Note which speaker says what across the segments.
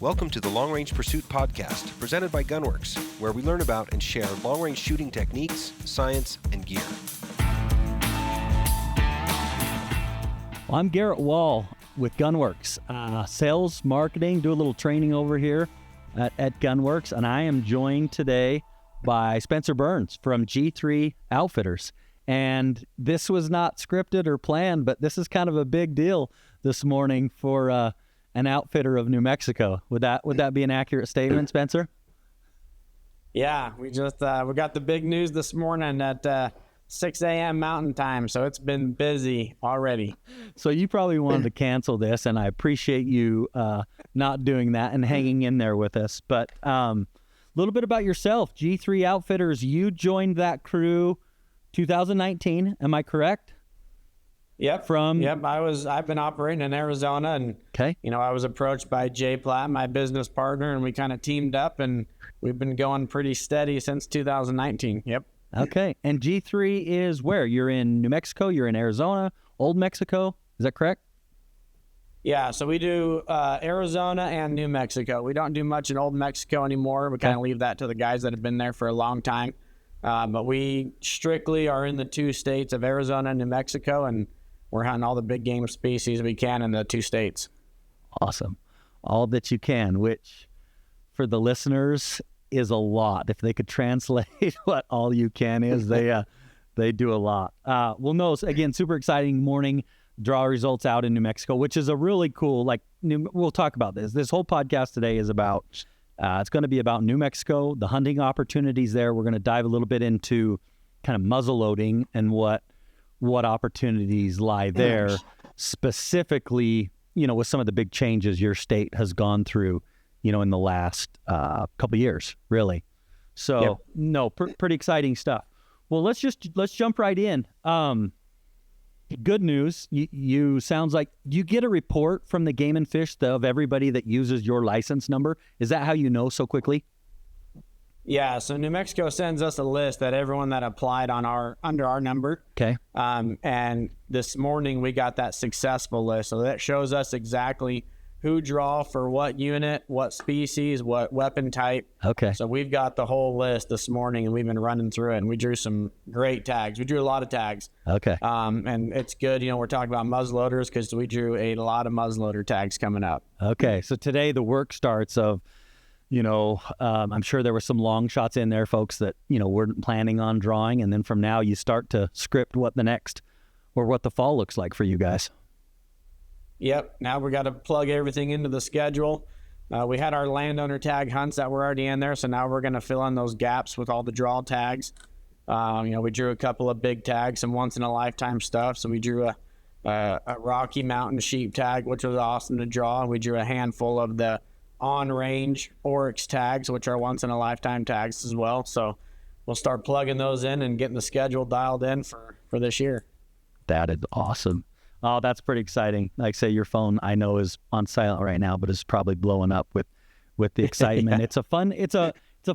Speaker 1: Welcome to the Long Range Pursuit Podcast, presented by Gunworks, where we learn about and share long-range shooting techniques, science, and gear.
Speaker 2: Well, I'm Garrett Wall with Gunworks. Sales, marketing, do a little training over here at Gunworks, and I am joined today by Spencer Berns from G3 Outfitters. And this was not scripted or planned, but this is kind of a big deal this morning for an outfitter of New Mexico. Would that be an accurate statement, Spencer?
Speaker 3: Yeah, we got the big news this morning at 6 a.m. Mountain Time, so it's been busy already.
Speaker 2: So you probably wanted to cancel this, and I appreciate you not doing that and hanging in there with us. But a little bit about yourself. G3 Outfitters, you joined that crew 2019, am I correct?
Speaker 3: Yep. I've been operating in Arizona, and
Speaker 2: okay.
Speaker 3: I was approached by Jay Platt, my business partner, and we kind of teamed up, and we've been going pretty steady since 2019. Yep.
Speaker 2: Okay. And G3 is where? You're in New Mexico, you're in Arizona, Old Mexico, is that correct?
Speaker 3: Yeah, so we do Arizona and New Mexico. We don't do much in Old Mexico anymore. We kind of leave that to the guys that have been there for a long time. But we strictly are in the two states of Arizona and New Mexico, and we're hunting all the big game species we can in the two states.
Speaker 2: Awesome. All that you can, which for the listeners is a lot. If they could translate what all you can is, they do a lot. Well, no, again, super exciting morning. Draw results out in New Mexico, which is a really cool, we'll talk about this. This whole podcast today is about, it's going to be about New Mexico, the hunting opportunities there. We're going to dive a little bit into kind of muzzleloading and what opportunities lie there, specifically, with some of the big changes your state has gone through, in the last couple of years, really. So, pretty exciting stuff. Well, let's jump right in. Good news. You sounds like you get a report from the Game and Fish of everybody that uses your license number. Is that how you know so quickly?
Speaker 3: Yeah, so New Mexico sends us a list that everyone that applied under our number.
Speaker 2: Okay.
Speaker 3: And this morning we got that successful list. So that shows us exactly who draw for what unit, what species, what weapon type.
Speaker 2: Okay.
Speaker 3: So we've got the whole list this morning, and we've been running through it, and we drew some great tags. We drew a lot of tags.
Speaker 2: Okay.
Speaker 3: And it's good. We're talking about muzzleloaders because we drew a lot of muzzleloader tags coming up.
Speaker 2: Okay. So today the work starts of, I'm sure there were some long shots in there, folks that, weren't planning on drawing. And then from now you start to script what the fall looks like for you guys.
Speaker 3: Yep. Now we got to plug everything into the schedule. We had our landowner tag hunts that were already in there. So now we're going to fill in those gaps with all the draw tags. We drew a couple of big tags, some once in a lifetime stuff. So we drew a Rocky Mountain sheep tag, which was awesome to draw. We drew a handful of the on-range oryx tags, which are once-in-a-lifetime tags as well. So we'll start plugging those in and getting the schedule dialed in for this year.
Speaker 2: That is awesome. Oh, that's pretty exciting. Like say your phone, I know, is on silent right now, but it's probably blowing up with the excitement. Yeah. It's a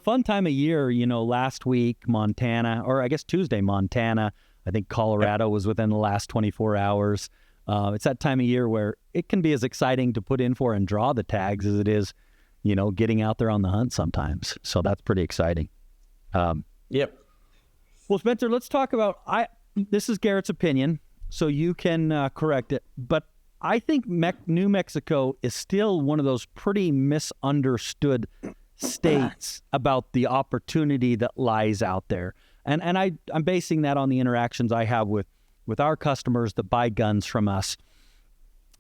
Speaker 2: fun time of year. Last week, Montana, or I guess Tuesday, Montana. I think Colorado was within the last 24 hours. It's that time of year where it can be as exciting to put in for and draw the tags as it is, getting out there on the hunt sometimes. So that's pretty exciting.
Speaker 3: Yep.
Speaker 2: Well, Spencer, let's talk about, this is Garrett's opinion, so you can correct it. But I think New Mexico is still one of those pretty misunderstood states about the opportunity that lies out there. And I'm basing that on the interactions I have with our customers that buy guns from us.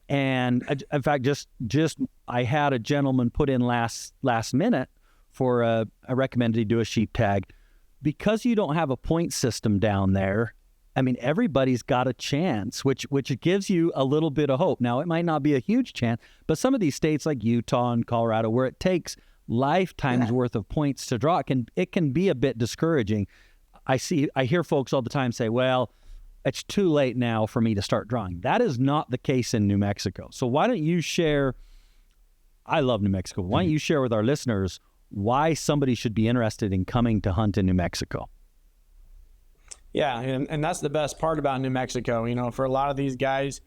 Speaker 2: And in fact, just I had a gentleman put in last minute for I recommended he do a sheep tag. Because you don't have a point system down there, I mean, everybody's got a chance, which gives you a little bit of hope. Now, it might not be a huge chance, but some of these states like Utah and Colorado, where it takes lifetimes worth of points to draw, it can be a bit discouraging. I hear folks all the time say, well, it's too late now for me to start drawing. That is not the case in New Mexico. So why don't you share, I love New Mexico. Why don't you share with our listeners why somebody should be interested in coming to hunt in New Mexico?
Speaker 3: Yeah, and that's the best part about New Mexico. For a lot of these guys,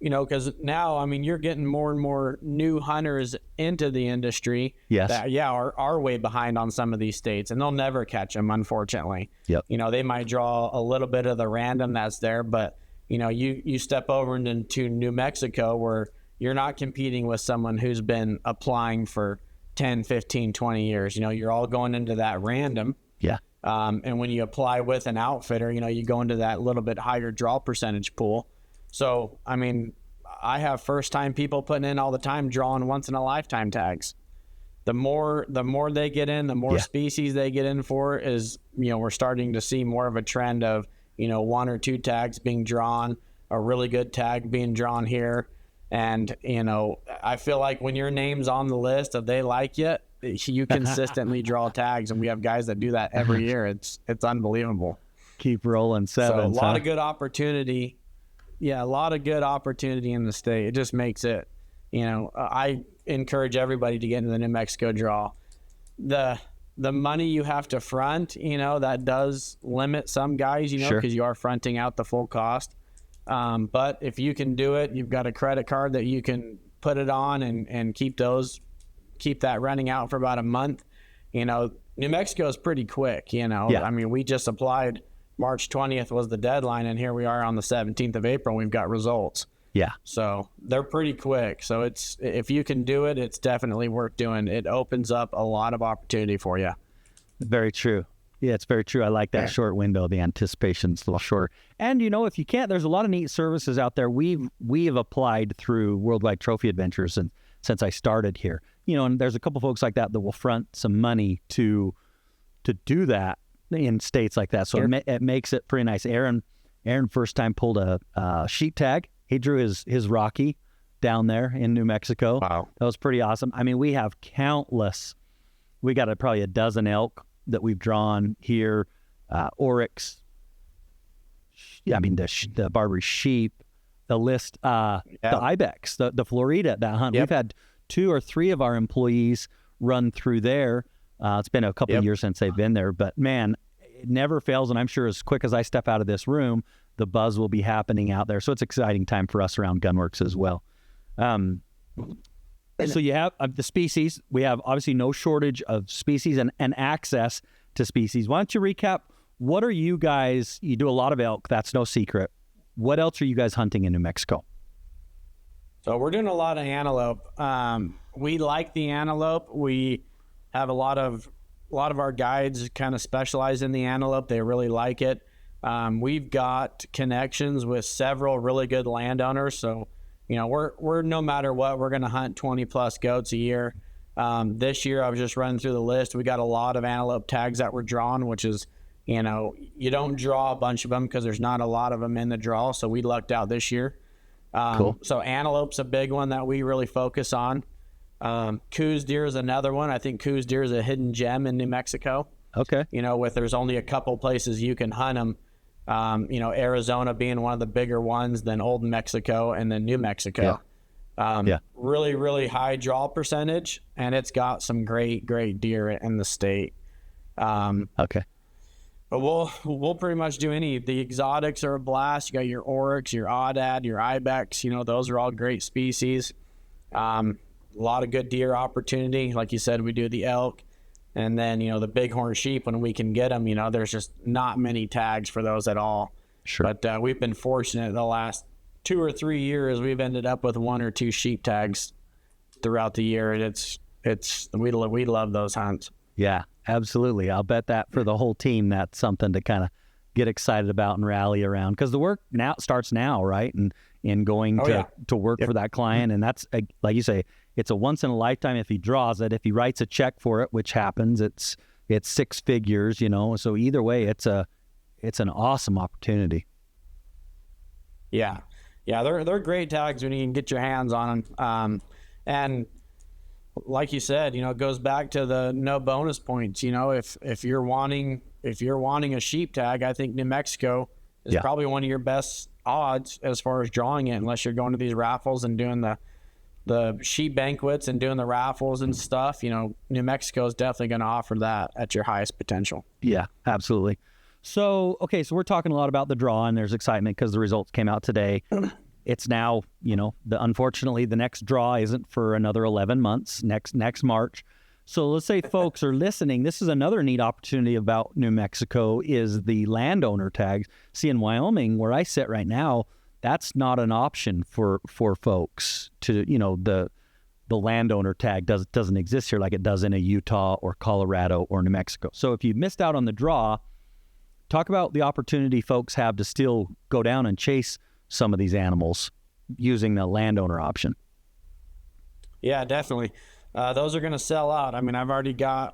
Speaker 3: because now, I mean, you're getting more and more new hunters into the industry
Speaker 2: Yes.
Speaker 3: that, are way behind on some of these states, and they'll never catch them, unfortunately.
Speaker 2: Yep.
Speaker 3: They might draw a little bit of the random that's there, but, you step over into New Mexico where you're not competing with someone who's been applying for 10, 15, 20 years. You're all going into that random.
Speaker 2: Yeah.
Speaker 3: And when you apply with an outfitter, you go into that little bit higher draw percentage pool. So, I mean, I have first-time people putting in all the time drawing once-in-a-lifetime tags. The more they get in, the more species they get in for is, we're starting to see more of a trend of, 1 or 2 tags being drawn, a really good tag being drawn here. And, I feel like when your name's on the list of they like you consistently draw tags, and we have guys that do that every year. It's unbelievable.
Speaker 2: Keep rolling sevens.
Speaker 3: So a lot of good opportunity. Yeah, a lot of good opportunity in the state. It just makes it, I encourage everybody to get into the New Mexico draw. The money you have to front, that does limit some guys,
Speaker 2: Sure.
Speaker 3: because you are fronting out the full cost. But if you can do it, you've got a credit card that you can put it on and keep that running out for about a month. New Mexico is pretty quick, I mean, we just applied. March 20th was the deadline, and here we are on the 17th of April. We've got results.
Speaker 2: Yeah.
Speaker 3: So they're pretty quick. So if you can do it, it's definitely worth doing. It opens up a lot of opportunity for you.
Speaker 2: Very true. Yeah, it's very true. I like that short window. The anticipation's a little shorter. And, if you can't, there's a lot of neat services out there. We have applied through Worldwide Trophy Adventures and since I started here. And there's a couple folks like that will front some money to do that in states like that. So it makes it pretty nice. Aaron first time pulled a sheep tag. He drew his Rocky down there in New Mexico.
Speaker 3: Wow.
Speaker 2: That was pretty awesome. I mean, we have countless. We got probably a dozen elk that we've drawn here. Oryx. I mean, the Barbary sheep, the list, the ibex, the Florida, that hunt. We've had 2 or 3 of our employees run through there. It's been a couple of years since they've been there, but man, it never fails. And I'm sure as quick as I step out of this room, the buzz will be happening out there. So it's an exciting time for us around Gunworks as well. So you have the species. We have obviously no shortage of species and access to species. Why don't you recap? What are you guys, you do a lot of elk, that's no secret. What else are you guys hunting in New Mexico?
Speaker 3: So we're doing a lot of antelope. We like the antelope. We have a lot of our guides kind of specialize in the antelope. They really like it. We've got connections with several really good landowners. So, we're no matter what, we're going to hunt 20 plus goats a year. This year, I was just running through the list. We got a lot of antelope tags that were drawn, which is, you don't draw a bunch of them because there's not a lot of them in the draw. So we lucked out this year.
Speaker 2: Cool.
Speaker 3: So antelope's a big one that we really focus on. Coos deer is another one. I think Coos deer is a hidden gem in New Mexico.
Speaker 2: Okay.
Speaker 3: There's only a couple places you can hunt them. Arizona being one of the bigger ones, then Old Mexico, and then New Mexico. Really, really high draw percentage, and it's got some great deer in the state.
Speaker 2: Okay.
Speaker 3: But we'll pretty much do any. The exotics are a blast. You got your oryx, your aoudad, your ibex. Those are all great species. A lot of good deer opportunity. Like you said, we do the elk. And then, the bighorn sheep, when we can get them, there's just not many tags for those at all.
Speaker 2: Sure.
Speaker 3: But we've been fortunate the last 2 or 3 years, we've ended up with 1 or 2 sheep tags throughout the year. And we love those hunts.
Speaker 2: Yeah, absolutely. I'll bet that for the whole team, that's something to kind of get excited about and rally around, because the work now starts now, right? And going to work for that client. And that's, like you say, it's a once in a lifetime if he draws it. If he writes a check for it, which happens, it's 6 figures, So either way, it's an awesome opportunity.
Speaker 3: Yeah, they're great tags when you can get your hands on them. And like you said, it goes back to the no bonus points. If you're wanting a sheep tag, I think New Mexico is probably one of your best odds as far as drawing it, unless you're going to these raffles and doing the sheep banquets and doing the raffles and stuff. New Mexico is definitely going to offer that at your highest potential.
Speaker 2: Yeah, absolutely. So, okay, so we're talking a lot about the draw, and there's excitement because the results came out today. it's now, unfortunately the next draw isn't for another 11 months, next March. So let's say folks are listening. This is another neat opportunity about New Mexico is the landowner tags. See, in Wyoming, where I sit right now, that's not an option for folks to, the landowner tag doesn't exist here like it does in a Utah or Colorado or New Mexico. So if you missed out on the draw, talk about the opportunity folks have to still go down and chase some of these animals using the landowner option.
Speaker 3: Yeah, definitely. Those are going to sell out. I mean,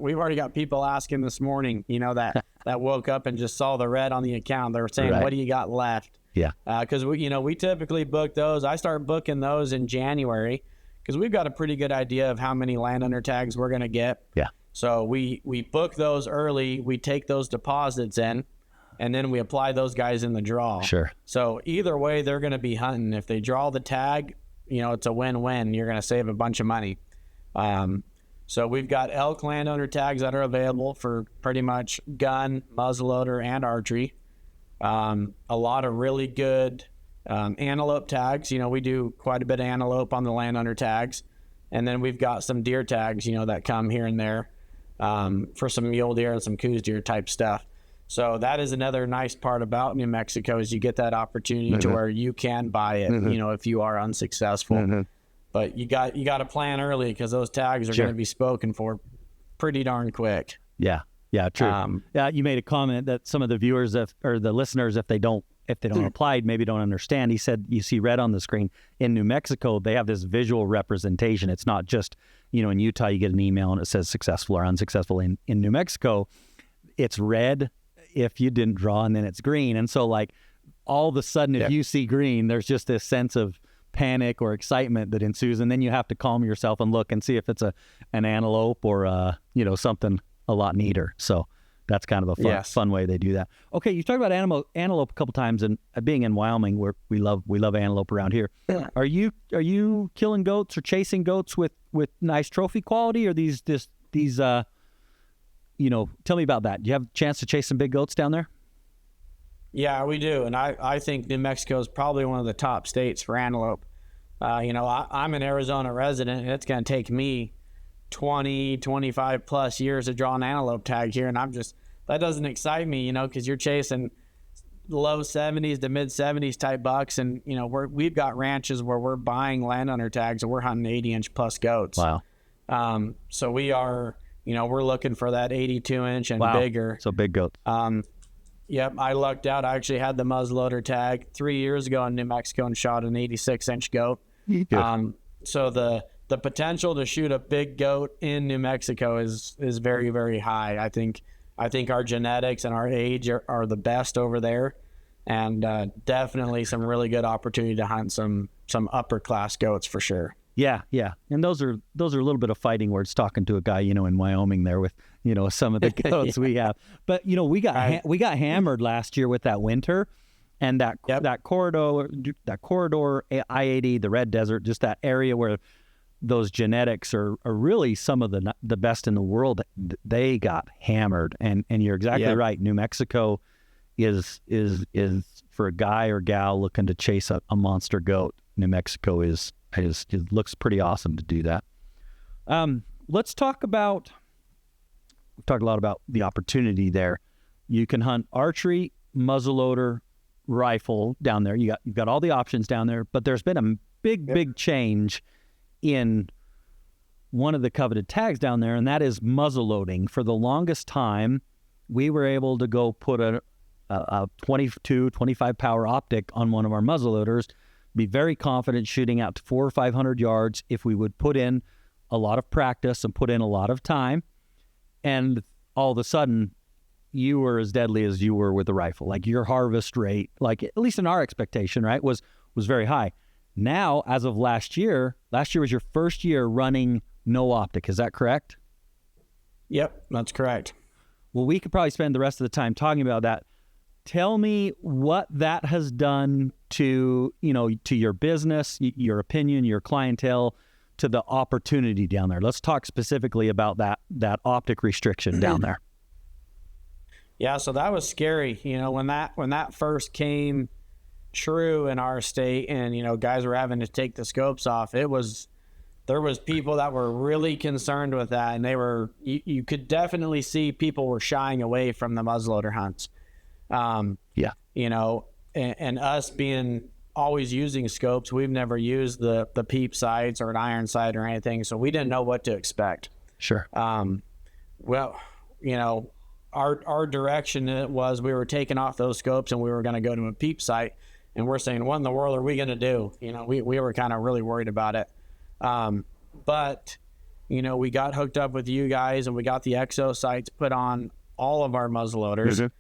Speaker 3: we've already got people asking this morning, that woke up and just saw the red on the account. They were saying,
Speaker 2: Right.
Speaker 3: What do you got left?
Speaker 2: Yeah.
Speaker 3: Because we typically book those. I start booking those in January because we've got a pretty good idea of how many landowner tags we're going to get.
Speaker 2: Yeah.
Speaker 3: So we book those early. We take those deposits in, and then we apply those guys in the draw.
Speaker 2: Sure.
Speaker 3: So either way, they're going to be hunting. If they draw the tag, it's a win-win. You're going to save a bunch of money. So we've got elk landowner tags that are available for pretty much gun, muzzleloader, and archery. A lot of really good antelope tags. We do quite a bit of antelope on the landowner tags. And then we've got some deer tags, that come here and there for some mule deer and some coos deer type stuff. So that is another nice part about New Mexico is you get that opportunity to where you can buy it, if you are unsuccessful. But you got to plan early because those tags are going to be spoken for pretty darn quick.
Speaker 2: Yeah, true. You made a comment that some of the viewers or the listeners, if they don't apply, maybe don't understand. He said you see red on the screen. In New Mexico, they have this visual representation. It's not just, in Utah you get an email and it says successful or unsuccessful. In New Mexico, it's red if you didn't draw, and then it's green. And so like all of a sudden, if you see green, there's just this sense of panic or excitement that ensues, and then you have to calm yourself and look and see if it's an antelope or something a lot neater. So that's kind of a fun way they do that. Okay, you talked about antelope a couple times, and being in Wyoming, where we love antelope around here. Are you killing goats or chasing goats with nice trophy quality, or these tell me about that. Do you have a chance to chase some big goats down there?
Speaker 3: Yeah, we do. And I think New Mexico is probably one of the top states for antelope. I'm an Arizona resident, and it's going to take me 20, 25 plus years to draw an antelope tag here. And that doesn't excite me, because you're chasing low 70s to mid 70s type bucks. And, we've got ranches where we're buying landowner tags and we're hunting 80-inch plus goats.
Speaker 2: Wow.
Speaker 3: So we are, we're looking for that 82-inch and bigger. So big goats. Yep, I lucked out. I actually had the muzzleloader tag 3 years ago in New Mexico and shot an 86-inch goat. So the potential to shoot a big goat in New Mexico is very, very high. I think our genetics and our age are the best over there, and definitely some really good opportunity to hunt some upper class goats for sure. Yeah. And those are a little bit of fighting words talking to a guy, in Wyoming there with, some of the goats we have. But, we got hammered last year with that winter, and that corridor I-80, the Red Desert, just that area where those genetics are really some of the best in the world. They got hammered, and you're exactly right. New Mexico is for a guy or gal looking to chase a monster goat. New Mexico it looks pretty awesome to do that. Let's talk about. We've talked a lot about the opportunity there. You can hunt archery, muzzleloader, rifle down there. You've got all the options down there, but there's been a big change in one of the coveted tags down there, and that is muzzleloading. For the longest time, we were able to go put a 22, 25 power optic on one of our muzzleloaders, be very confident shooting out to 400 or 500 yards if we would put in a lot of practice and put in a lot of time. And all of a sudden, you were as deadly as you were with the rifle. Like your harvest rate, like at least in our expectation, right, was very high. Now, as of last year was your first year running no optic. Is that correct? Yep, that's correct. Well, we could probably spend the rest of the time talking about that. Tell me what that has done to your business, your opinion, your clientele, to the opportunity down there. Let's talk specifically about that optic restriction down there. Yeah, so that was scary. When that first came true in our state and, you know, guys were having to take the scopes off, there was people that were really concerned with that. And you could definitely see people were shying away from the muzzleloader hunts. You know, and us being always using scopes, we've never used the peep sights or an iron sight or anything. So we didn't know what to expect.
Speaker 2: Sure.
Speaker 3: Well, you know, our direction was we were taking off those scopes and we were going to go to a peep sight, and we're saying, what in the world are we going to do? You know, we were kind of really worried about it. But, you know, we got hooked up with you guys and we got the exo sights put on all of our muzzleloaders.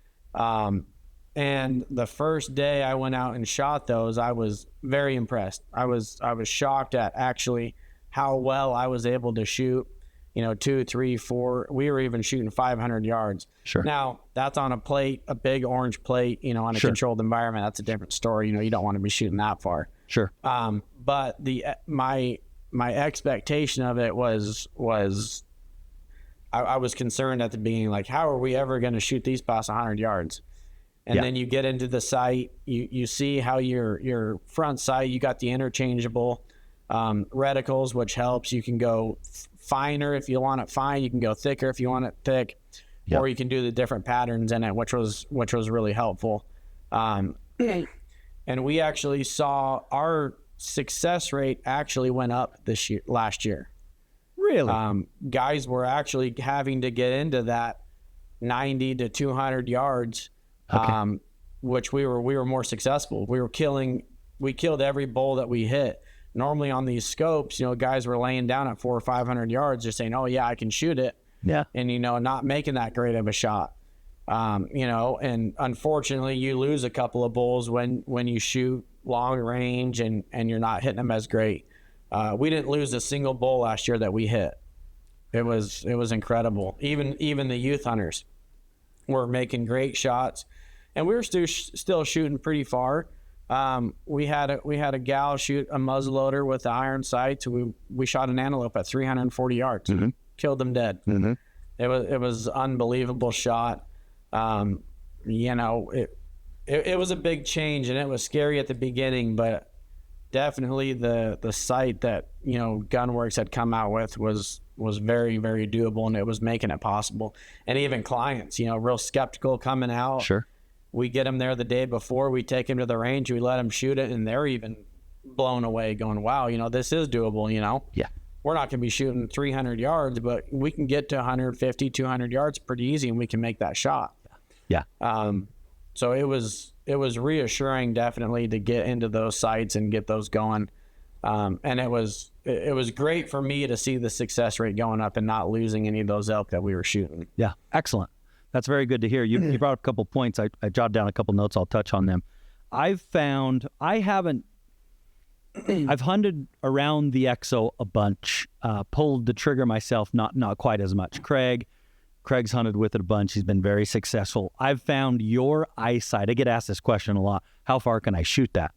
Speaker 3: And the first day I went out and shot those, I was very impressed. I was shocked at actually how well I was able to shoot, you know, 2, 3, 4. We were even shooting 500 yards. Sure. Now that's on a plate, a big orange plate, you know, on a controlled environment. That's a different story. You know, you don't want to be shooting that far.
Speaker 2: Sure.
Speaker 3: But my expectation of it was I was concerned at the beginning, like, how are we ever going to shoot these past 100 yards? And then you get into the sight, you see how your front sight, you got the interchangeable reticles, which helps. You can go finer if you want it fine. You can go thicker if you want it thick, or you can do the different patterns in it, which was really helpful. And we actually saw our success rate actually went up last year.
Speaker 2: Really?
Speaker 3: Guys were actually having to get into that 90 to 200 yards. Which we were more successful. We killed every bull that we hit. Normally on these scopes, you know, guys were laying down at 400 or 500 yards, just saying, "Oh yeah, I can shoot it." Yeah. And, you know, not making that great of a shot. You know, and unfortunately, you lose a couple of bulls when you shoot long range and you're not hitting them as great. We didn't lose a single bull last year that we hit. It was incredible. Even the youth hunters were making great shots. And we were still shooting pretty far. We had a gal shoot a muzzleloader with the iron sights. We shot an antelope at 340 yards, killed them dead. It was unbelievable shot. You know, it was a big change, and it was scary at the beginning, but definitely the sight that, you know, Gunworks had come out with was very, very doable, and it was making it possible. And even clients, you know, real skeptical coming out. Sure. We get them there the day before, we take them to the range, we let them shoot it, and they're even blown away going, wow, you know, this is doable, you know? Yeah. We're not going to be shooting 300 yards, but we can get to 150, 200 yards pretty easy, and we can make that shot. Yeah. So it was reassuring definitely to get into those sites and get those going. And it was great for me to see the success rate going up and not losing any of those elk that we were shooting. Yeah.
Speaker 2: Excellent. That's very good to hear. You brought up a couple points. I jotted down a couple notes. I'll touch on them. I've hunted around the EXO a bunch, pulled the trigger myself, not quite as much. Craig's hunted with it a bunch. He's been very successful. I've found your eyesight. I get asked this question a lot. How far can I shoot that?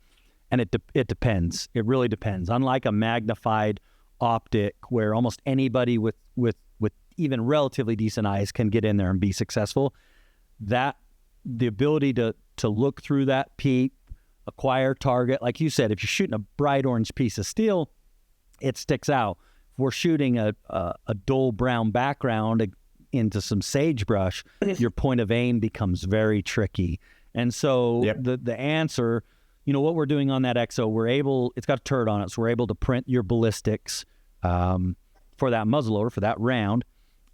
Speaker 2: And it depends. It really depends. Unlike a magnified optic where almost anybody with even relatively decent eyes can get in there and be successful, that the ability to look through that peep, acquire target, like you said, if you're shooting a bright orange piece of steel, it sticks out. If we're shooting a dull brown background into some sagebrush, your point of aim becomes very tricky. And so the answer, you know, what we're doing on that EXO, it's got a turret on it, so we're able to print your ballistics for that muzzleloader, for that round,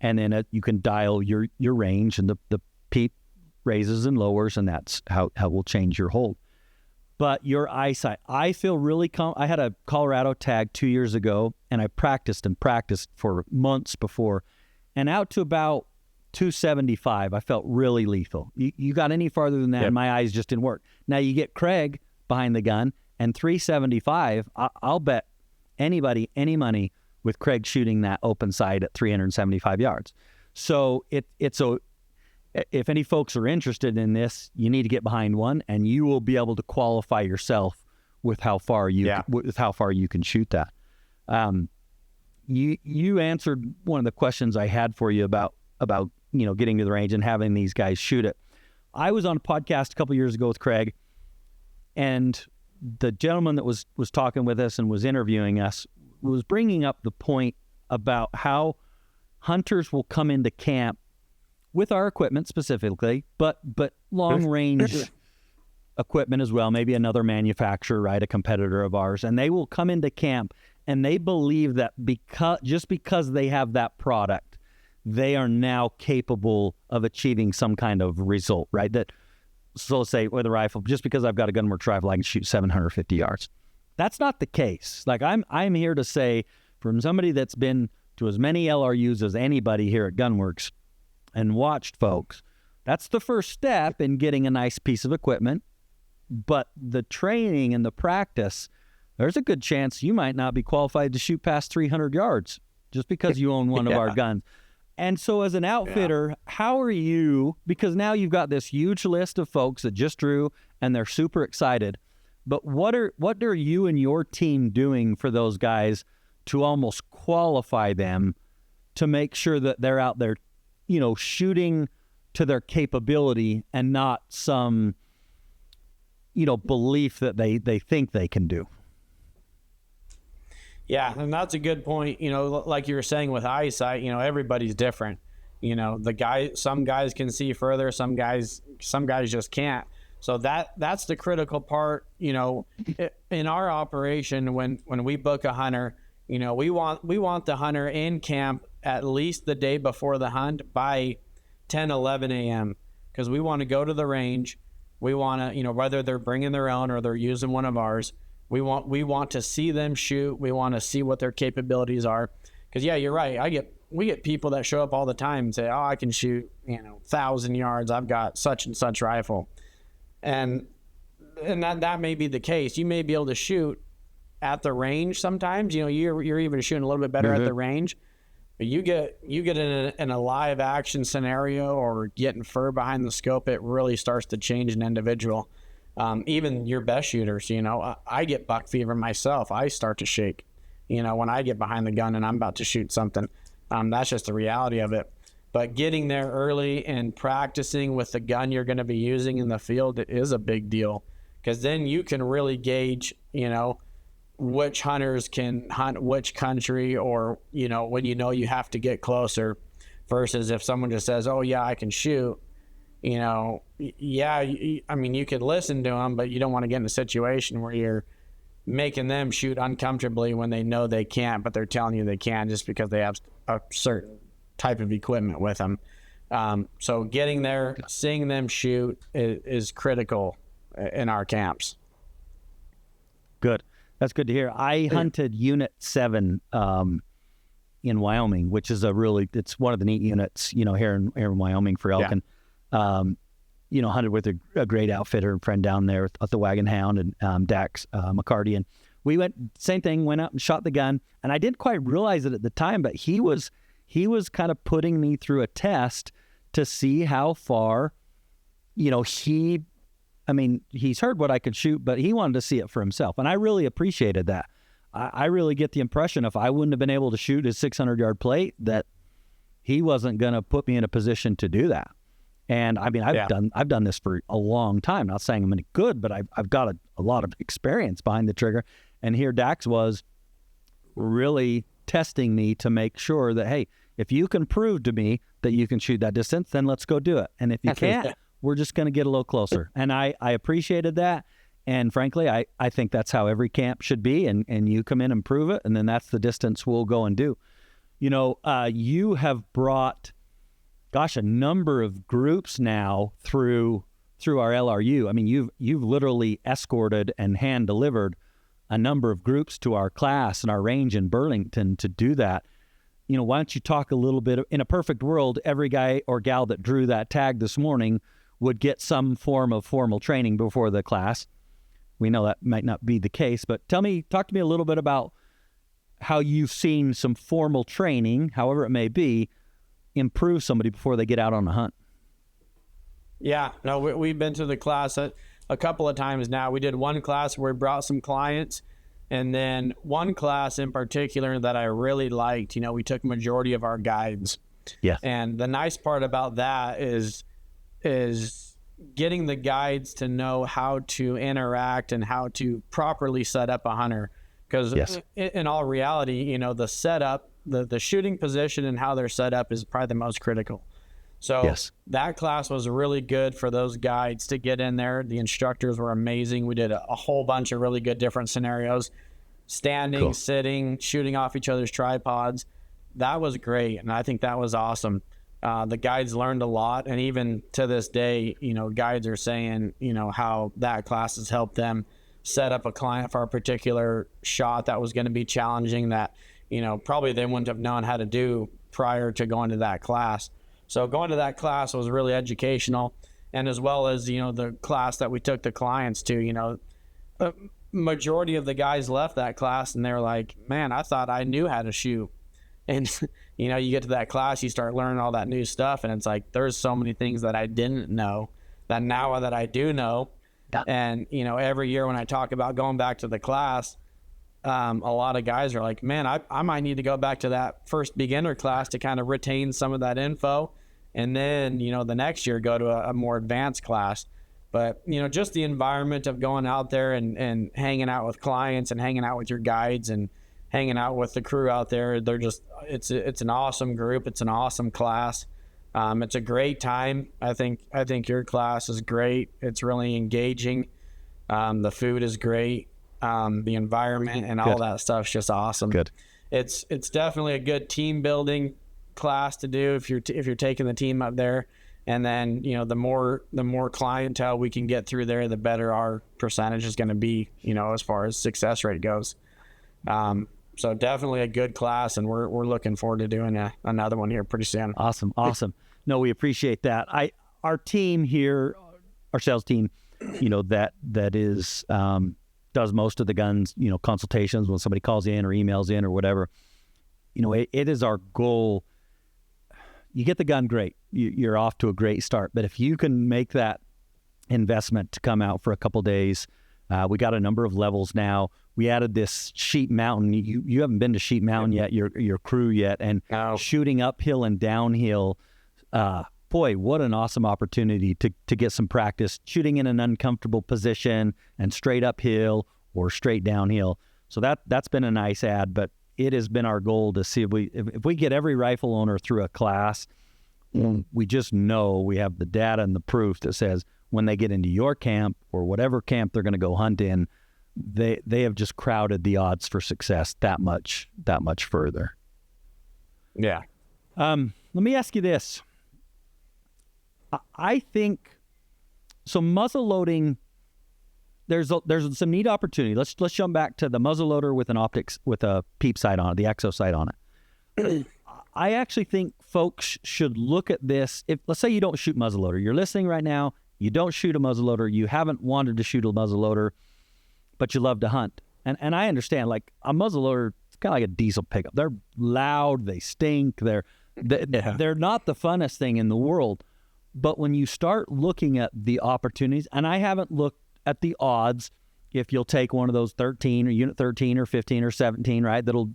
Speaker 2: and then you can dial your range, and the peep raises and lowers, and that's how we'll change your hold. But your eyesight, I feel really I had a Colorado tag 2 years ago, and I practiced for months before, and out to about 275, I felt really lethal. You got any farther than that, and my eyes just didn't work. Now you get Craig behind the gun, and 375, I'll bet anybody any money with Craig shooting that open sight at 375 yards. So if any folks are interested in this, you need to get behind one, and you will be able to qualify yourself with how far you can shoot that. You answered one of the questions I had for you about you know, getting to the range and having these guys shoot it. I was on a podcast a couple years ago with Craig, And the gentleman that was talking with us and was interviewing us was bringing up the point about how hunters will come into camp with our equipment specifically, but long range equipment as well, maybe another manufacturer, right, a competitor of ours, and they will come into camp and they believe that because they have that product, they are now capable of achieving some kind of result, right? That, so let's say with a rifle, just because I've got a Gunworks rifle, I can shoot 750 yards. That's not the case. Like I'm here to say, from somebody that's been to as many LRUs as anybody here at Gunworks and watched folks, that's the first step in getting a nice piece of equipment. But the training and the practice, there's a good chance you might not be qualified to shoot past 300 yards just because you own one of our guns. And so as an outfitter, how are you, because now you've got this huge list of folks that just drew and they're super excited, but what are you and your team doing for those guys to almost qualify them to make sure that they're out there, shooting to their capability and not some, belief that they think they can do?
Speaker 3: Yeah, and that's a good point. Like you were saying with eyesight, everybody's different. Some guys can see further, some guys just can't. So that's the critical part. In our operation, when we book a hunter, we want the hunter in camp at least the day before the hunt by 10, 11 a.m. because we want to go to the range. We want to, whether they're bringing their own or they're using one of ours, we want to see them shoot. We want to see what their capabilities are. Because you're right. We get people that show up all the time and say, "Oh, I can shoot, 1,000 yards. I've got such and such rifle," and that may be the case. You may be able to shoot at the range sometimes. You're even shooting a little bit better at the range. But you get in a live action scenario or getting fur behind the scope, it really starts to change an individual. Even your best shooters, I get buck fever myself. I start to shake, when I get behind the gun and I'm about to shoot something. That's just the reality of it. But getting there early and practicing with the gun you're going to be using in the field is a big deal, because then you can really gauge, which hunters can hunt which country, or, when you have to get closer, versus if someone just says, "Oh yeah, I can shoot," you could listen to them, but you don't want to get in a situation where you're making them shoot uncomfortably when they know they can't, but they're telling you they can just because they have a certain type of equipment with them. So getting there, seeing them shoot is critical in our camps.
Speaker 2: Good. That's good to hear. I hunted Unit 7 in Wyoming, which is it's one of the neat units, here in Wyoming for elk. And, hunted with a great outfitter and friend down there at the Wagon Hound and Dax McCarty. And we went out and shot the gun. And I didn't quite realize it at the time, but he was kind of putting me through a test to see how far, he's heard what I could shoot, but he wanted to see it for himself. And I really appreciated that. I really get the impression if I wouldn't have been able to shoot his 600-yard plate, that he wasn't going to put me in a position to do that. And I've done this for a long time. Not saying I'm any good, but I've got a lot of experience behind the trigger. And here Dax was really testing me to make sure that, hey, if you can prove to me that you can shoot that distance, then let's go do it. And if you can't, we're just going to get a little closer. And I appreciated that. And frankly, I think that's how every camp should be. And you come in and prove it, and then that's the distance we'll go and do. You have brought, a number of groups now through our LRU. I mean, you've literally escorted and hand delivered a number of groups to our class and our range in Burlington to do that. Why don't you talk a little bit? In a perfect world, every guy or gal that drew that tag this morning would get some form of formal training before the class. We know that might not be the case, but talk to me a little bit about how you've seen some formal training, however it may be, improve somebody before they get out on a hunt.
Speaker 3: Yeah, no, we've been to the class a couple of times now. We did one class where we brought some clients, and then one class in particular that I really liked, we took majority of our guides. Yeah. And the nice part about that is getting the guides to know how to interact and how to properly set up a hunter. Because in all reality, the setup, the shooting position and how they're set up is probably the most critical. So that class was really good for those guides to get in there. The instructors were amazing. We did a whole bunch of really good different scenarios, standing, sitting, shooting off each other's tripods. That was great, and I think that was awesome. The guides learned a lot, and even to this day, guides are saying, how that class has helped them set up a client for a particular shot that was going to be challenging that, probably they wouldn't have known how to do prior to going to that class. So going to that class was really educational, and as well as, the class that we took the clients to, a majority of the guys left that class and they're like, man, I thought I knew how to shoot. And, you get to that class, you start learning all that new stuff, and it's like, there's so many things that I didn't know that now that I do know. And, every year when I talk about going back to the class, a lot of guys are like, man, I might need to go back to that first beginner class to kind of retain some of that info. And then, the next year go to a more advanced class. But, just the environment of going out there and hanging out with clients and hanging out with your guides and hanging out with the crew out there, they're just, it's an awesome group. It's an awesome class. It's a great time. I think your class is great. It's really engaging. The food is great. The environment and all that stuff's just awesome. It's definitely a good team building class to do if you're taking the team up there. And then, the more clientele we can get through there, the better our percentage is going to be, as far as success rate goes. So definitely a good class, and we're looking forward to doing another one here pretty soon.
Speaker 2: Awesome. No, we appreciate that. Our team here, our sales team, that is does most of the guns, consultations when somebody calls in or emails in or whatever. It is our goal. You get the gun, great. You're off to a great start. But if you can make that investment to come out for a couple days, we got a number of levels now. We added this Sheep Mountain. You haven't been to Sheep Mountain yet, your crew yet, and shooting uphill and downhill. Boy, what an awesome opportunity to get some practice shooting in an uncomfortable position and straight uphill or straight downhill. So that's been a nice add, but it has been our goal to see if we get every rifle owner through a class, we just know we have the data and the proof that says when they get into your camp or whatever camp they're going to go hunt in, they have just crowded the odds for success that much further.
Speaker 3: Yeah.
Speaker 2: Let me ask you this. I think so. Muzzleloading. There's some neat opportunity. Let's jump back to the muzzleloader with an optics with a peep sight on it, the exo sight on it. I actually think folks should look at this. If let's say you don't shoot muzzleloader, you're listening right now. You don't shoot a muzzleloader. You haven't wanted to shoot a muzzleloader, but you love to hunt. And I understand, like a muzzleloader, it's kind of like a diesel pickup. They're loud. They stink. They're not the funnest thing in the world. But when you start looking at the opportunities, and I haven't looked at the odds, if you'll take one of those 13 or unit 13 or 15 or 17, right, that'll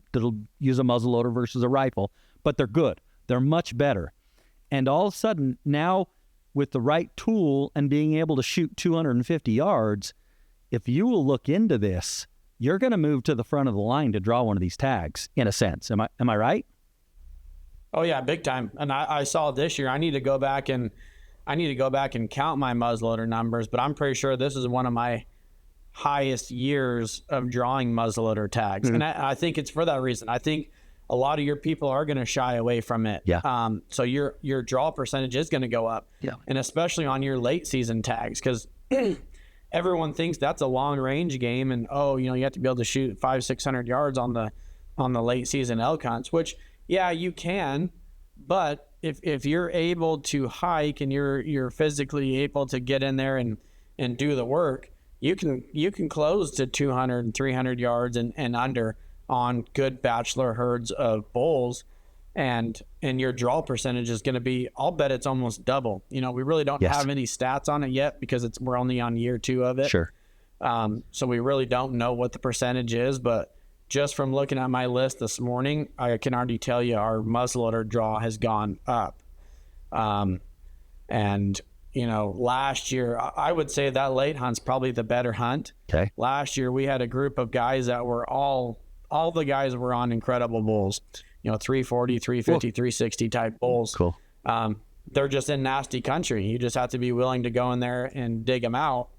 Speaker 2: use a muzzleloader versus a rifle, but they're good. They're much better. And all of a sudden, now with the right tool and being able to shoot 250 yards, if you will look into this, you're going to move to the front of the line to draw one of these tags, in a sense. Am I right?
Speaker 3: Oh yeah, big time. And I saw this year. I need to go back and count my muzzleloader numbers, but I'm pretty sure this is one of my highest years of drawing muzzleloader tags. Mm-hmm. And I think it's for that reason. I think a lot of your people are going to shy away from it.
Speaker 2: Yeah.
Speaker 3: So your draw percentage is going to go up.
Speaker 2: Yeah.
Speaker 3: And especially on your late season tags, because everyone thinks that's a long range game, and you have to be able to shoot 500-600 yards on the late season elk hunts, which yeah, you can, but if you're able to hike and you're physically able to get in there and do the work, you can close to 200 and 300 yards and under on good bachelor herds of bulls, and your draw percentage is going to be, I'll bet it's almost double. We really don't have any stats on it yet because we're only on year 2 of it.
Speaker 2: Sure.
Speaker 3: So we really don't know what the percentage is, but just from looking at my list this morning, I can already tell you our muzzleloader draw has gone up. And last year, I would say that late hunt's probably the better hunt.
Speaker 2: Okay.
Speaker 3: Last year, we had a group of guys that were all the guys were on incredible bulls, 340, 350, 360 type bulls.
Speaker 2: Cool.
Speaker 3: They're just in nasty country. You just have to be willing to go in there and dig them out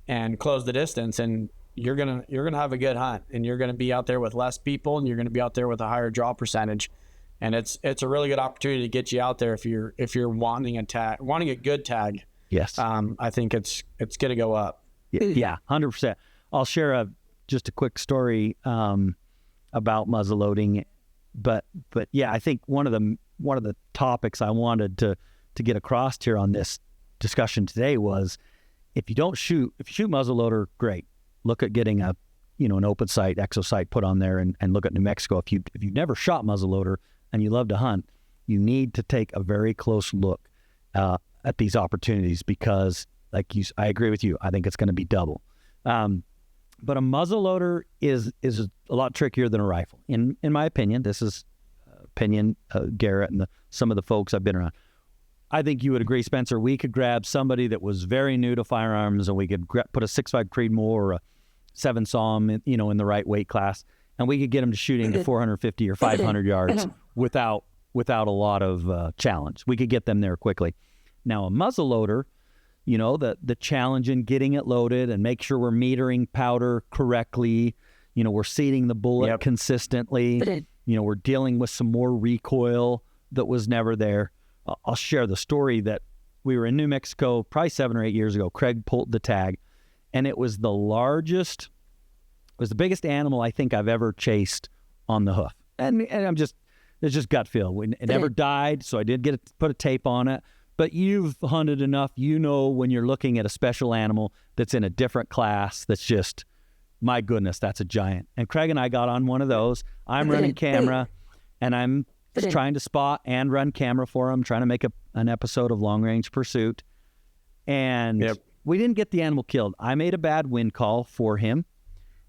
Speaker 3: and close the distance, and you're gonna have a good hunt, and you're gonna be out there with less people, and you're gonna be out there with a higher draw percentage, and it's a really good opportunity to get you out there if you're wanting a good tag.
Speaker 2: Yes.
Speaker 3: I think it's gonna go up.
Speaker 2: Yeah, 100%. I'll share just a quick story about muzzleloading, but yeah, I think one of the topics I wanted to get across here on this discussion today was if you shoot muzzleloader, great. Look at getting an open sight, exo sight put on there and look at New Mexico. If you've never shot muzzleloader and you love to hunt, you need to take a very close look at these opportunities because, I agree with you. I think it's going to be double. But a muzzleloader is a lot trickier than a rifle, in my opinion. This is opinion, Garrett and some of the folks I've been around. I think you would agree, Spencer. We could grab somebody that was very new to firearms, and we could put a 6.5 Creedmoor or a 7 Saum, in the right weight class, and we could get them to shooting to 450 or 500 yards without a lot of challenge. We could get them there quickly. Now, a muzzleloader, the challenge in getting it loaded and make sure we're metering powder correctly. We're seating the bullet consistently. We're dealing with some more recoil that was never there. I'll share the story that we were in New Mexico probably 7 or 8 years ago. Craig pulled the tag, and it was the biggest animal I think I've ever chased on the hoof. And it's just gut feel. It never died, so I did put a tape on it. But you've hunted enough, when you're looking at a special animal that's in a different class, that's just, my goodness, that's a giant. And Craig and I got on one of those. I'm running camera, and I'm trying to spot and run camera for him, trying to make an episode of Long Range Pursuit. And we didn't get the animal killed. I made a bad wind call for him.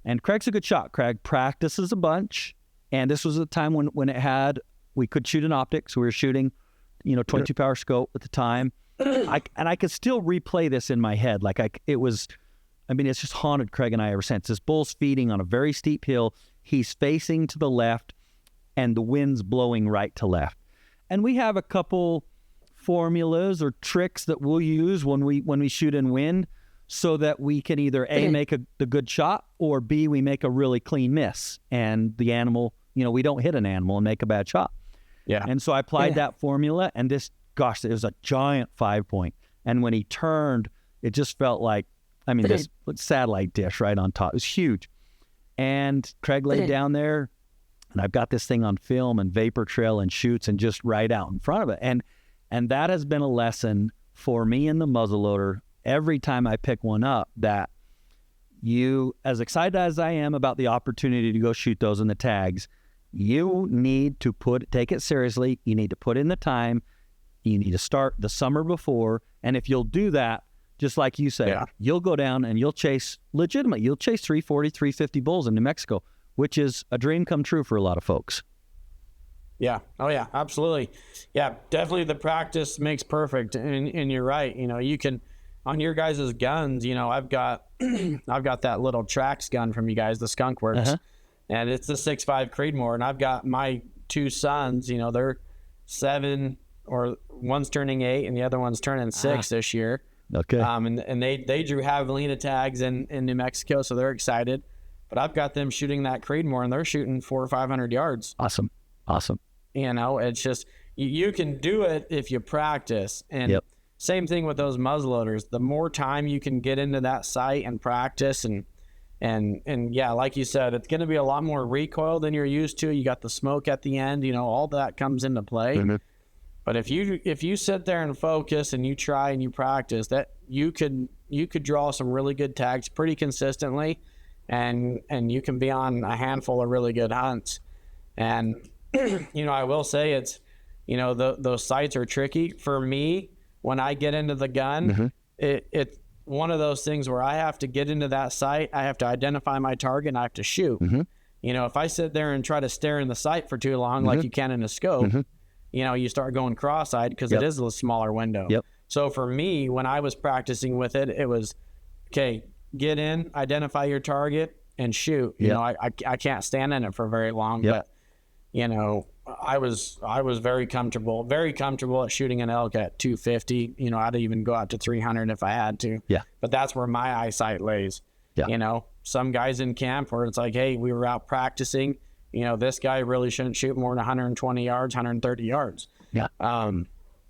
Speaker 2: And Craig's a good shot. Craig practices a bunch. And this was a time when we could shoot an optic. So we were shooting, 22 power scope at the time. I could still replay this in my head. It's just haunted Craig and I ever since. This bull's feeding on a very steep hill. He's facing to the left, and the wind's blowing right to left. And we have a couple formulas or tricks that we'll use when we shoot in wind so that we can either A, make the good shot, or B, we make a really clean miss. And the animal, we don't hit an animal and make a bad shot. Yeah. And so I applied that formula, and it was a giant 5-point. And when he turned, it just felt like, this satellite dish right on top. It was huge. And Craig laid down there, and I've got this thing on film and vapor trail and shoots and just right out in front of it. And that has been a lesson for me in the muzzleloader every time I pick one up, that as excited as I am about the opportunity to go shoot those in the tags, you need to take it seriously. You need to put in the time. You need to start the summer before. And if you'll do that, just like you said, you'll go down and you'll chase 340, 350 bulls in New Mexico, which is a dream come true for a lot of folks.
Speaker 3: Yeah. Oh yeah, absolutely. Yeah, definitely the practice makes perfect. And you're right. You can, on your guys' guns, I've got that little Trax gun from you guys, the Skunk Works. And it's the 6.5 Creedmoor, and I've got my 2 sons, they're 7, or one's turning 8 and the other one's turning 6 this year.
Speaker 2: Okay.
Speaker 3: And they drew javelina tags in New Mexico, so they're excited. But I've got them shooting that Creedmoor, and they're shooting 400 or 500 yards.
Speaker 2: Awesome.
Speaker 3: It's just, you can do it if you practice. And same thing with those muzzleloaders. The more time you can get into that sight and practice, and yeah, like you said, it's going to be a lot more recoil than you're used to. You got the smoke at the end, all that comes into play. Mm-hmm. But if you sit there and focus and you try and you practice, that you could draw some really good tags pretty consistently, and you can be on a handful of really good hunts. And I will say it's, those sights are tricky for me. When I get into the gun, it's one of those things where I have to get into that sight, I have to identify my target, and I have to shoot. If I sit there and try to stare in the sight for too long, like you can in a scope, you start going cross-eyed because it is a smaller window. So for me, when I was practicing with it, it was, okay, get in, identify your target, and shoot. You know, I can't stand in it for very long, but you know, I was very comfortable at shooting an elk at 250. You know, I'd even go out to 300 if I had to.
Speaker 2: Yeah.
Speaker 3: But that's where my eyesight lays. Yeah. You know, some guys in camp where it's like, hey, we were out practicing. You know, this guy really shouldn't shoot more than 120 yards, 130 yards.
Speaker 2: Yeah.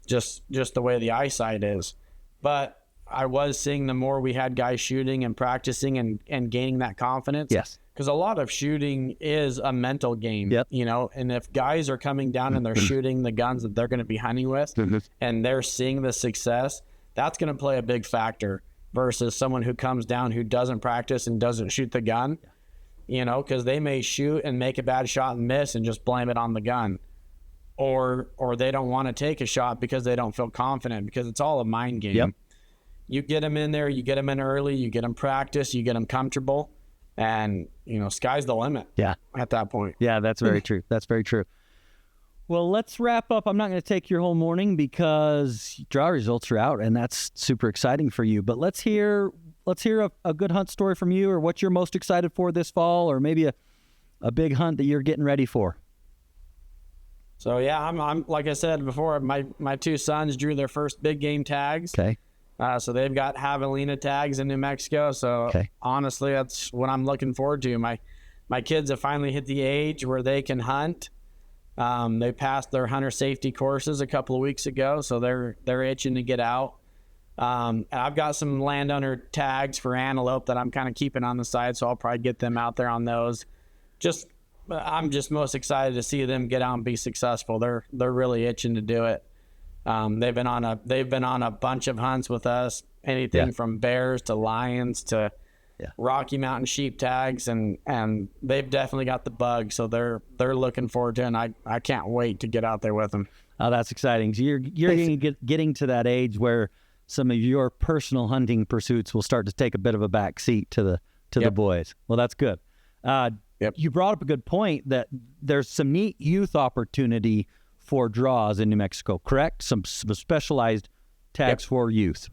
Speaker 3: Just the way the eyesight is. But I was seeing the more we had guys shooting and practicing and gaining that confidence.
Speaker 2: Yes.
Speaker 3: Because a lot of shooting is a mental game, you know, and if guys are coming down and they're shooting the guns that they're going to be hunting with and they're seeing the success, that's going to play a big factor versus someone who comes down who doesn't practice and doesn't shoot the gun, you know, because they may shoot and make a bad shot and miss and just blame it on the gun. Or they don't want to take a shot because they don't feel confident, because it's all a mind game.
Speaker 2: Yep.
Speaker 3: You get them in there, you get them in early, you get them practice, you get them comfortable, and, you know, sky's the limit.
Speaker 2: Yeah.
Speaker 3: At that point.
Speaker 2: Yeah, that's very true. That's very true. Well, let's wrap up. I'm not going to take your whole morning because draw results are out, and that's super exciting for you. But let's hear a good hunt story from you, or what you're most excited for this fall, or maybe a big hunt that you're getting ready for.
Speaker 3: So yeah, I'm like I said before, my two sons drew their first big game tags.
Speaker 2: Okay.
Speaker 3: So they've got javelina tags in New Mexico. So honestly, that's what I'm looking forward to. My kids have finally hit the age where they can hunt. They passed their hunter safety courses a couple of weeks ago, so they're itching to get out. I've got some landowner tags for antelope that I'm kind of keeping on the side, so I'll probably get them out there on those. I'm just most excited to see them get out and be successful. They're really itching to do it. They've been on a bunch of hunts with us, anything from bears to lions to Rocky Mountain sheep tags, and they've definitely got the bug. So they're looking forward to it, and I can't wait to get out there with them.
Speaker 2: Oh, that's exciting. So you're getting to that age where some of your personal hunting pursuits will start to take a bit of a back seat to the boys. Well, that's good. You brought up a good point that there's some neat youth opportunity for draws in New Mexico, correct? Some specialized tags for youth.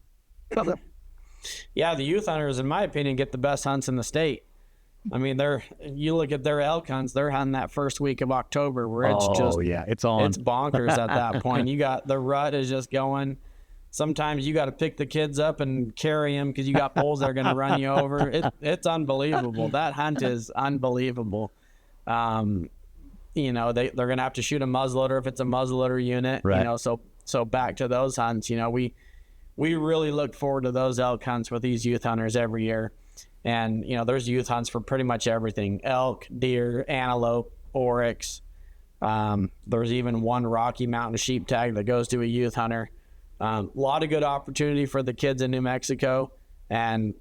Speaker 3: Yeah, the youth hunters, in my opinion, get the best hunts in the state. I mean, you look at their elk hunts, they're hunting that first week of October where it's
Speaker 2: it's on.
Speaker 3: It's bonkers at that point. You got the rut is just going. Sometimes you got to pick the kids up and carry them because you got bulls that are going to run you over. It's unbelievable. That hunt is unbelievable. You know, they're going to have to shoot a muzzleloader if it's a muzzleloader unit. Right. You know, so back to those hunts. You know, we really look forward to those elk hunts with these youth hunters every year. And you know, there's youth hunts for pretty much everything: elk, deer, antelope, oryx. There's even one Rocky Mountain sheep tag that goes to a youth hunter. A lot of good opportunity for the kids in New Mexico, and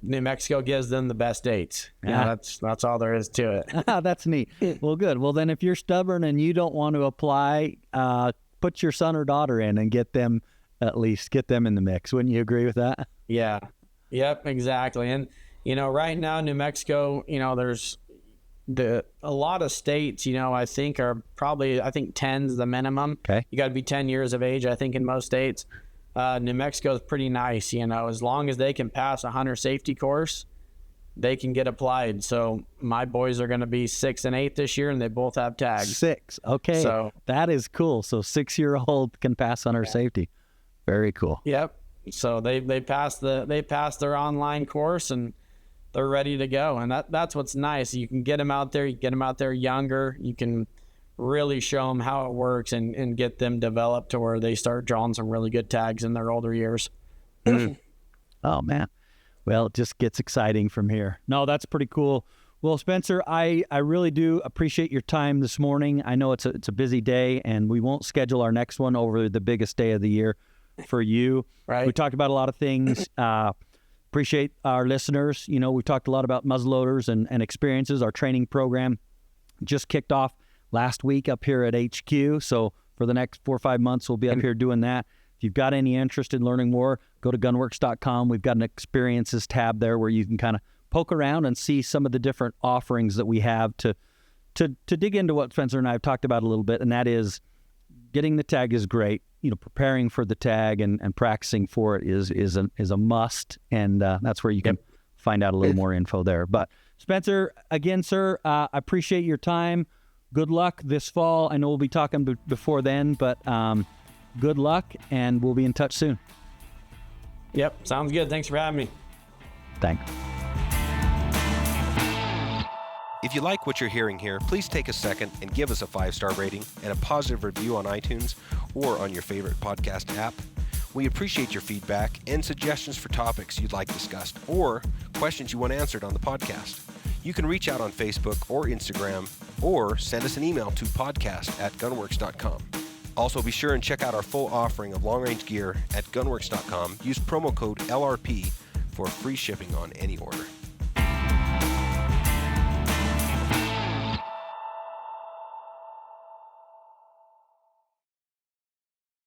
Speaker 3: New Mexico gives them the best dates. Yeah, that's all there is to it.
Speaker 2: That's neat. Well, good. Well, then if you're stubborn and you don't want to apply, put your son or daughter in and get them in the mix. Wouldn't you agree with that?
Speaker 3: Yeah. Yep, exactly. And, you know, right now, New Mexico, you know, there's a lot of states, you know, I think are probably, 10's the minimum. Okay. You got to be 10 years of age, I think, in most states. New Mexico is pretty nice, you know, as long as they can pass a hunter safety course, they can get applied. So my boys are going to be 6 and 8 this year, and they both have tags.
Speaker 2: 6. Okay. So that is cool. So 6-year-old can pass hunter safety. Very cool.
Speaker 3: Yep. So they passed their online course, and they're ready to go. And that's what's nice. You can get them out there. You get them out there younger. You can really show them how it works and get them developed to where they start drawing some really good tags in their older years.
Speaker 2: Oh, man. Well, it just gets exciting from here. No, that's pretty cool. Well, Spencer, I really do appreciate your time this morning. I know it's a busy day, and we won't schedule our next one over the biggest day of the year for you. Right. We talked about a lot of things. Appreciate our listeners. You know, we've talked a lot about muzzleloaders and experiences. Our training program just kicked off last week up here at HQ. So for the next 4 or 5 months, we'll be up here doing that. If you've got any interest in learning more, go to gunworks.com. We've got an experiences tab there where you can kind of poke around and see some of the different offerings that we have to dig into what Spencer and I have talked about a little bit, and that is getting the tag is great. preparing for the tag and practicing for it is a must, and that's where you can find out a little more info there. But Spencer, again, sir, I appreciate your time. Good luck this fall. I know we'll be talking before then, but good luck, and we'll be in touch soon.
Speaker 3: Yep, sounds good. Thanks for having me.
Speaker 2: Thanks.
Speaker 1: If you like what you're hearing here, please take a second and give us a 5-star rating and a positive review on iTunes or on your favorite podcast app. We appreciate your feedback and suggestions for topics you'd like discussed or questions you want answered on the podcast. You can reach out on Facebook or Instagram or send us an email to podcast@gunworks.com. Also, be sure and check out our full offering of long-range gear at gunworks.com. Use promo code LRP for free shipping on any order.